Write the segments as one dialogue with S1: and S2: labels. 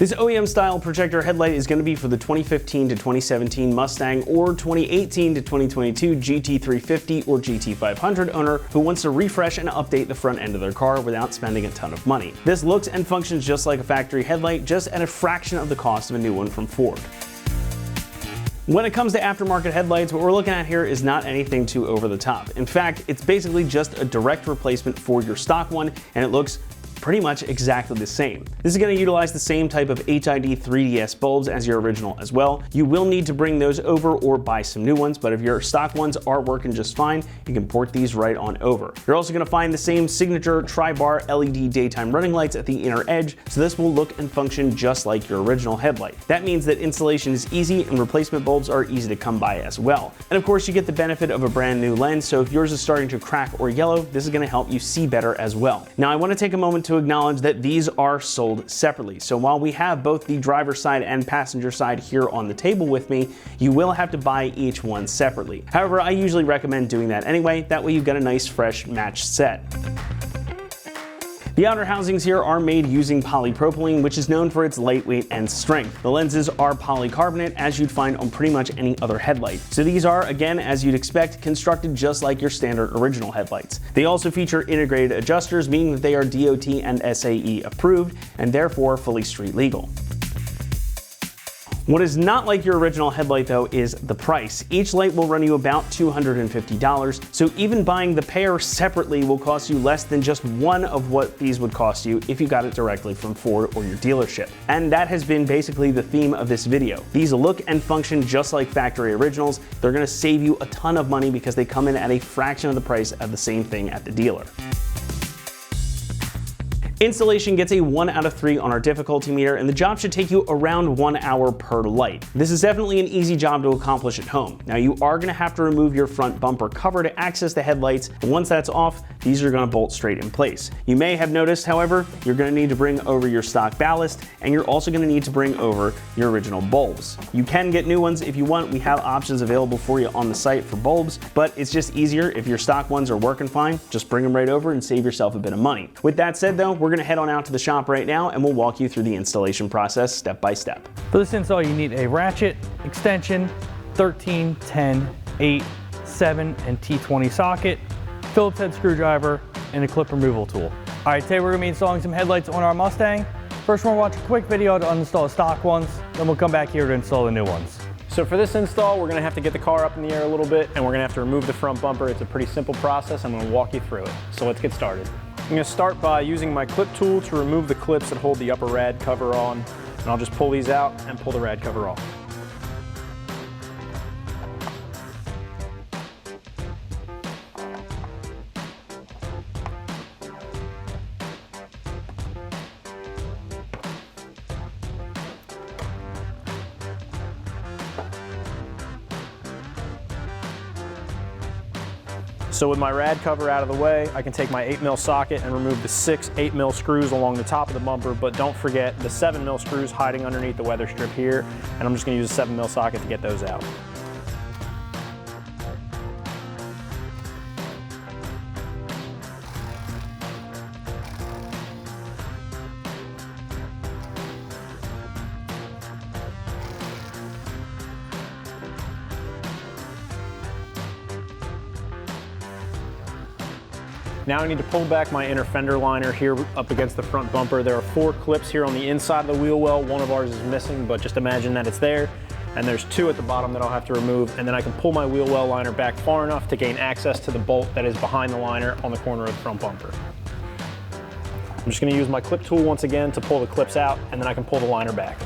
S1: This OEM style projector headlight is going to be for the 2015 to 2017 Mustang or 2018 to 2022 GT350 or GT500 owner who wants to refresh and update the front end of their car without spending a ton of money. This looks and functions just like a factory headlight, just at a fraction of the cost of a new one from Ford. When it comes to aftermarket headlights, what we're looking at here is not anything too over the top. In fact, it's basically just a direct replacement for your stock one, and it looks pretty much exactly the same. This is going to utilize the same type of HID 3DS bulbs as your original as well. You will need to bring those over or buy some new ones, but if your stock ones are working just fine, you can port these right on over. You're also going to find the same signature tri-bar LED daytime running lights at the inner edge, so this will look and function just like your original headlight. That means that installation is easy and replacement bulbs are easy to come by as well. And of course, you get the benefit of a brand new lens, so if yours is starting to crack or yellow, this is going to help you see better as well. Now, I want to take a moment to acknowledge that these are sold separately. So while we have both the driver's side and passenger side here on the table with me, you will have to buy each one separately. However, I usually recommend doing that anyway. That way you get a nice fresh matched set. The outer housings here are made using polypropylene, which is known for its lightweight and strength. The lenses are polycarbonate, as you'd find on pretty much any other headlight. So these are, again, as you'd expect, constructed just like your standard original headlights. They also feature integrated adjusters, meaning that they are DOT and SAE approved, and therefore fully street legal. What is not like your original headlight though is the price. Each light will run you about $250, so even buying the pair separately will cost you less than just one of what these would cost you if you got it directly from Ford or your dealership. And that has been basically the theme of this video. These look and function just like factory originals. They're gonna save you a ton of money because they come in at a fraction of the price of the same thing at the dealer. Installation gets a 1 out of 3 on our difficulty meter, and the job should take you around 1 hour per light. This is definitely an easy job to accomplish at home. Now, you are going to have to remove your front bumper cover to access the headlights, and once that's off, these are going to bolt straight in place. You may have noticed, however, you're going to need to bring over your stock ballast, and you're also going to need to bring over your original bulbs. You can get new ones if you want. We have options available for you on the site for bulbs, but it's just easier if your stock ones are working fine. Just bring them right over and save yourself a bit of money. With that said though, we're going to head on out to the shop right now and we'll walk you through the installation process step by step.
S2: For this install, you need a ratchet, extension, 13, 10, 8, 7, and T20 socket, Phillips head screwdriver, and a clip removal tool. All right, today we're gonna be installing some headlights on our Mustang. First, we're gonna watch a quick video to uninstall the stock ones, then we'll come back here to install the new ones.
S3: So for this install, we're gonna have to get the car up in the air a little bit and we're gonna have to remove the front bumper. It's a pretty simple process. I'm gonna walk you through it. So let's get started. I'm going to start by using my clip tool to remove the clips that hold the upper rad cover on, and I'll just pull these out and pull the rad cover off. So with my rad cover out of the way, I can take my 8mm socket and remove the 6 8mm screws along the top of the bumper, but don't forget the 7mm screws hiding underneath the weather strip here, and I'm just going to use a 7mm socket to get those out. Now I need to pull back my inner fender liner here up against the front bumper. There are 4 clips here on the inside of the wheel well. One of ours is missing, but just imagine that it's there. And there's 2 at the bottom that I'll have to remove. And then I can pull my wheel well liner back far enough to gain access to the bolt that is behind the liner on the corner of the front bumper. I'm just gonna use my clip tool once again to pull the clips out, and then I can pull the liner back.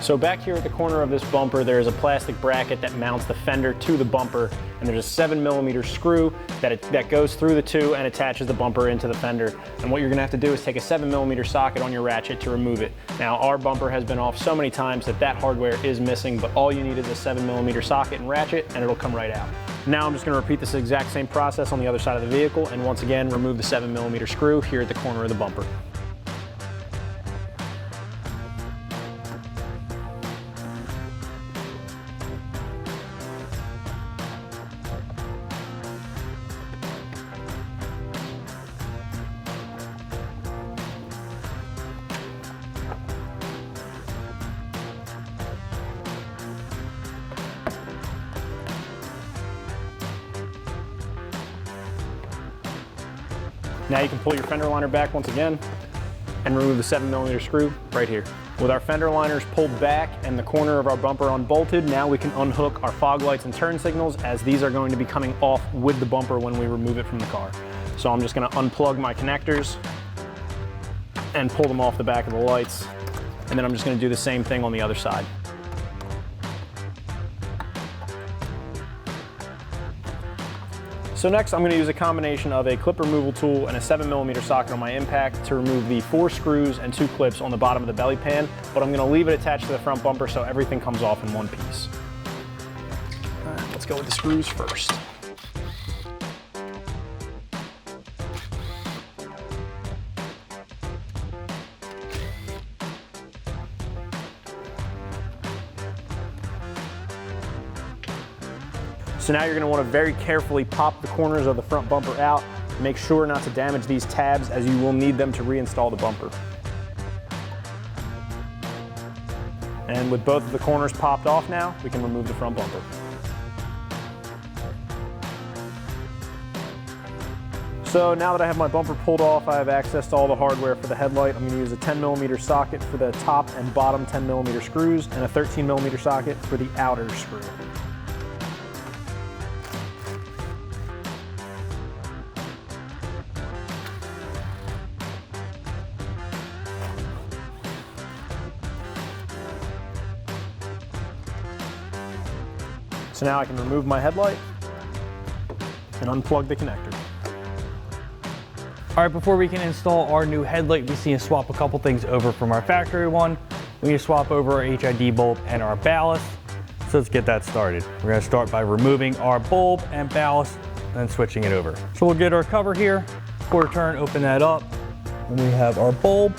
S3: So back here at the corner of this bumper, there is a plastic bracket that mounts the fender to the bumper, and there's a 7mm screw that goes through the 2 and attaches the bumper into the fender. And what you're gonna have to do is take a 7mm socket on your ratchet to remove it. Now, our bumper has been off so many times that hardware is missing, but all you need is a 7mm socket and ratchet, and it'll come right out. Now I'm just gonna repeat this exact same process on the other side of the vehicle, and once again, remove the 7mm screw here at the corner of the bumper. Now you can pull your fender liner back once again and remove the 7mm screw right here. With our fender liners pulled back and the corner of our bumper unbolted, now we can unhook our fog lights and turn signals, as these are going to be coming off with the bumper when we remove it from the car. So I'm just going to unplug my connectors and pull them off the back of the lights. And then I'm just going to do the same thing on the other side. So next I'm going to use a combination of a clip removal tool and a 7mm socket on my impact to remove the 4 screws and 2 clips on the bottom of the belly pan, but I'm going to leave it attached to the front bumper so everything comes off in one piece. All right, let's go with the screws first. So now you're going to want to very carefully pop the corners of the front bumper out. Make sure not to damage these tabs, as you will need them to reinstall the bumper. And with both of the corners popped off now, we can remove the front bumper. So now that I have my bumper pulled off, I have access to all the hardware for the headlight. I'm going to use a 10mm socket for the top and bottom 10mm screws and a 13mm socket for the outer screw. So now I can remove my headlight and unplug the connector.
S2: All right, before we can install our new headlight, we need to swap a couple things over from our factory one. We need to swap over our HID bulb and our ballast. So let's get that started. We're gonna start by removing our bulb and ballast and then switching it over. So we'll get our cover here, quarter turn, open that up. And we have our bulb.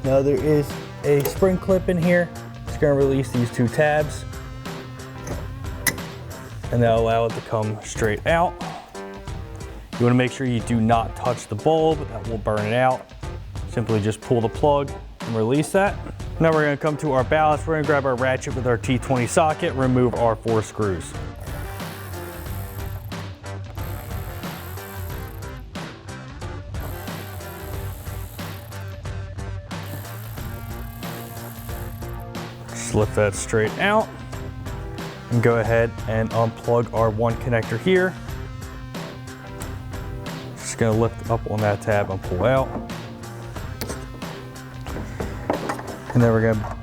S2: Now there is a spring clip in here. It's gonna release these 2 tabs. And that'll allow it to come straight out. You wanna make sure you do not touch the bulb, that will burn it out. Simply just pull the plug and release that. Now we're gonna come to our ballast. We're gonna grab our ratchet with our T20 socket, remove our 4 screws. Just lift that straight out. And go ahead and unplug our 1 connector here. Just gonna lift up on that tab and pull out. And then we're gonna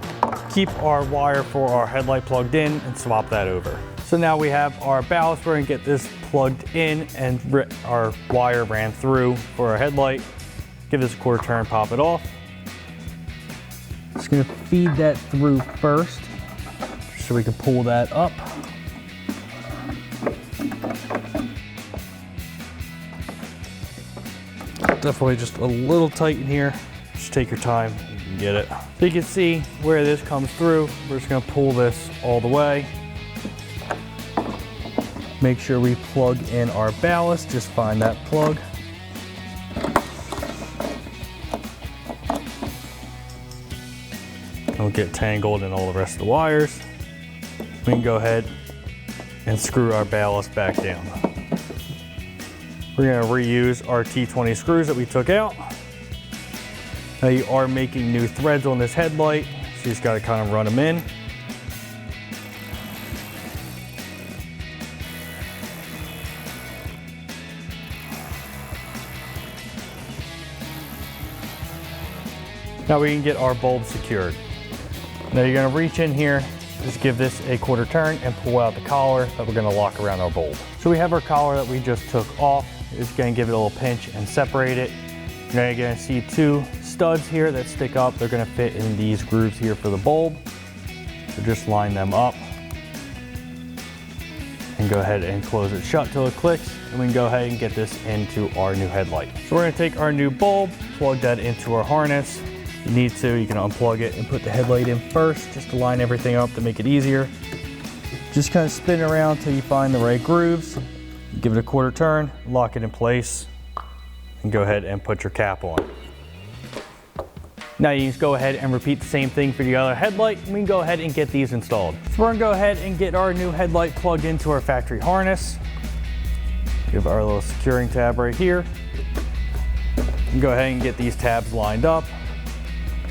S2: keep our wire for our headlight plugged in and swap that over. So now we have our ballast. We're gonna get this plugged in and our wire ran through for our headlight. Give this a quarter turn, pop it off. Just gonna feed that through first, so we can pull that up. Definitely just a little tight in here. Just take your time, you can get it. So you can see where this comes through. We're just gonna pull this all the way. Make sure we plug in our ballast, just find that plug. Don't get tangled in all the rest of the wires. We can go ahead and screw our ballast back down. We're gonna reuse our T20 screws that we took out. Now you are making new threads on this headlight, so you just gotta kind of run them in. Now we can get our bulb secured. Now you're gonna reach in here, just give this a quarter turn and pull out the collar that we're gonna lock around our bulb. So we have our collar that we just took off. It's gonna give it a little pinch and separate it. You're gonna see 2 studs here that stick up. They're gonna fit in these grooves here for the bulb. So just line them up and go ahead and close it shut till it clicks. And we can go ahead and get this into our new headlight. So we're gonna take our new bulb, plug that into our harness. If you need to, you can unplug it and put the headlight in first, just to line everything up to make it easier. Just kind of spin around till you find the right grooves. Give it a quarter turn, lock it in place, and go ahead and put your cap on. Now you just go ahead and repeat the same thing for the other headlight, and we can go ahead and get these installed. So we're gonna go ahead and get our new headlight plugged into our factory harness. Give our little securing tab right here. And go ahead and get these tabs lined up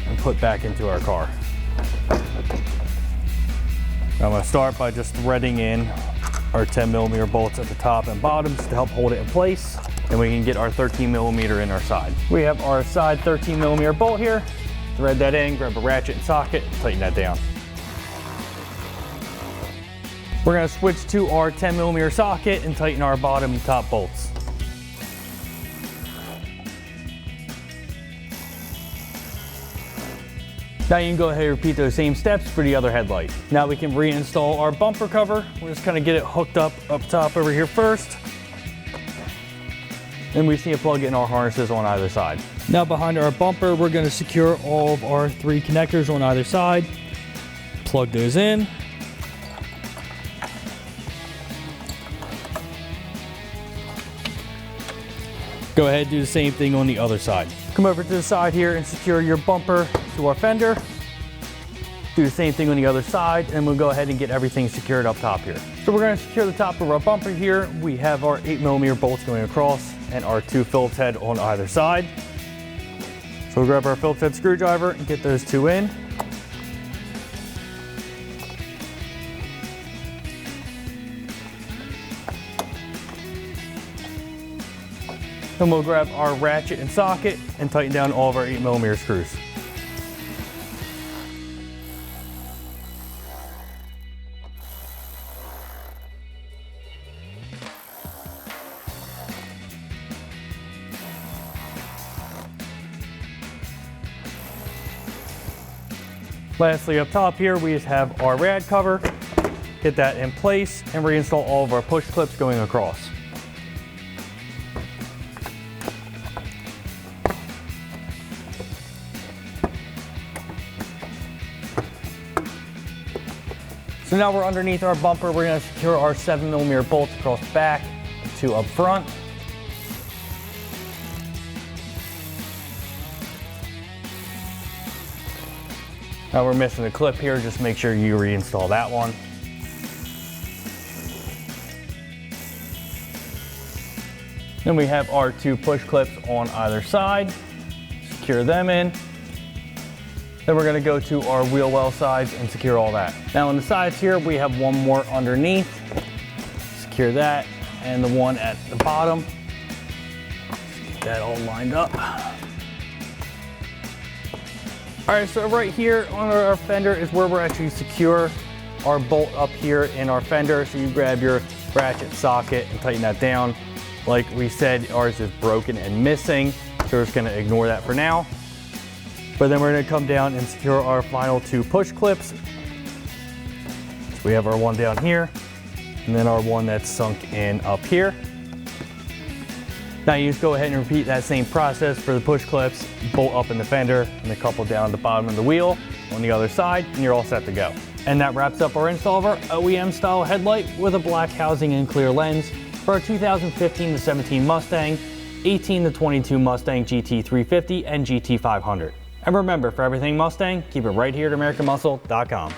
S2: and put back into our car. I'm going to start by just threading in our 10mm bolts at the top and bottom just to help hold it in place. And we can get our 13mm in our side. We have our side 13mm bolt here. Thread that in, grab a ratchet and socket, tighten that down. We're going to switch to our 10mm socket and tighten our bottom and top bolts. Now you can go ahead and repeat those same steps for the other headlight. Now we can reinstall our bumper cover. We'll just kind of get it hooked up top over here first. And we just need to plug in our harnesses on either side. Now behind our bumper, we're going to secure all of our 3 connectors on either side. Plug those in. Go ahead and do the same thing on the other side. Come over to the side here and secure your bumper to our fender. Do the same thing on the other side, and we'll go ahead and get everything secured up top here. So we're going to secure the top of our bumper here. We have our 8mm bolts going across and our 2 Phillips head on either side. So we'll grab our Phillips head screwdriver and get those 2 in. Then we'll grab our ratchet and socket and tighten down all of our 8mm screws. Lastly, up top here, we just have our rad cover. Get that in place and reinstall all of our push clips going across. So now we're underneath our bumper. We're going to secure our 7mm bolts across the back, 2 up front. Now we're missing a clip here. Just make sure you reinstall that one. Then we have our 2 push clips on either side. Secure them in. Then we're going to go to our wheel well sides and secure all that. Now on the sides here, we have one more underneath. Secure that, and the one at the bottom. Get that all lined up. All right, so right here on our fender is where we're actually secure our bolt up here in our fender. So you grab your ratchet socket and tighten that down. Like we said, ours is broken and missing, so we're just going to ignore that for now. But then we're going to come down and secure our final 2 push clips. So we have our one down here, and then our one that's sunk in up here. Now you just go ahead and repeat that same process for the push clips, bolt up in the fender, and a couple down at the bottom of the wheel on the other side, and you're all set to go. And that wraps up our install of our OEM style headlight with a black housing and clear lens for our 2015 to 17 Mustang, 18 to 22 Mustang GT350 and GT500. And remember, for everything Mustang, keep it right here at AmericanMuscle.com.